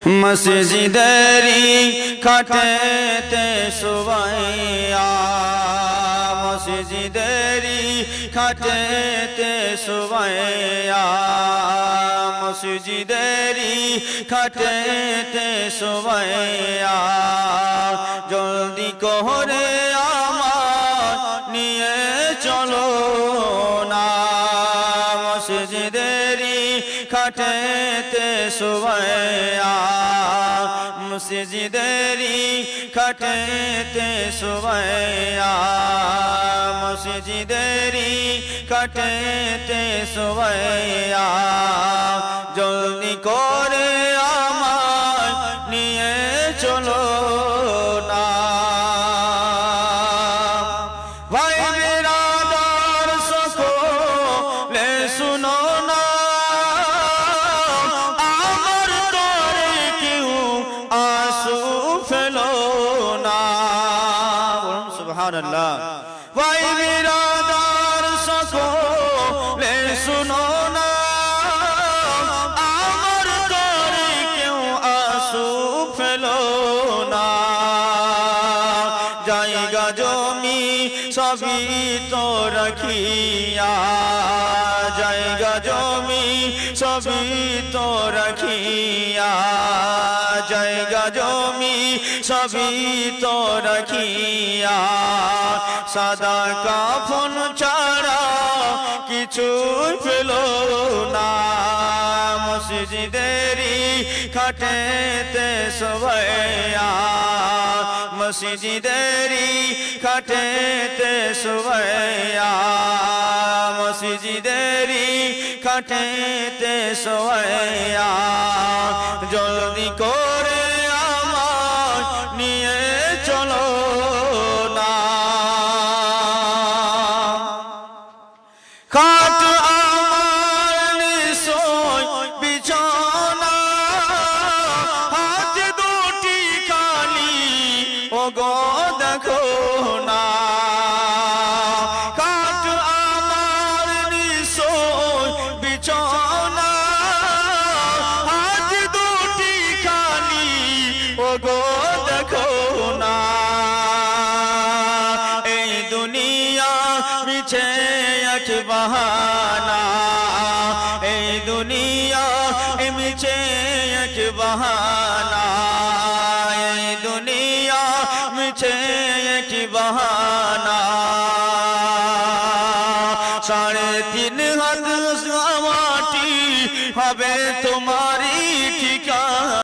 মসজিদেরি খাটেতে শুবাইয়া মসজিদেরি খাটেতে শুবাইয়া মসজিদেরি খাটেতে শুবাইয়া জলদি করে আমার নিয়ে চলো না মসজিদেরি খাটেতে শুবাইয়া মসজিদেরি খাটেতে শুবাইয়া মসজিদেরি খাটেতে শুবাইয়া জলদি করে আমার নিয়ে চলো না ভাই বিরাদার সকলে শুনো না আমার তরে কেউ আঁসু ফেলো না বলুন সুবহানাল্লাহ ভাই বিরাদার সকলে শুনো না আমার তরে কেউ আঁসু ফেলো না জায়গা জমি সবই তো রাখিয়া জায়গা জমি সবই তো রাখিয়া জায়গা জমি সবই তো রাখিয়া সাদা কাফন ছাড়া কিছু পেলো না মসজিদেরি খাটেতে শুবাইয়া মসজিদেরি খাটেতে শুবাইয়া মসজিদেরি খাটেতে শুবাইয়া জলদি করে আমার নিয়ে চলো না খাট আমার নিশ্চয় বিছানা হাত দুটি খালি ও গো দেখো না খাট আমার নিশ্চয় বিছানা হাত দুটি খালি ও গো দেখো না এই দুনিয়া মিছে এক বাহানা এই দুনিয়া মিছে এক বাহানা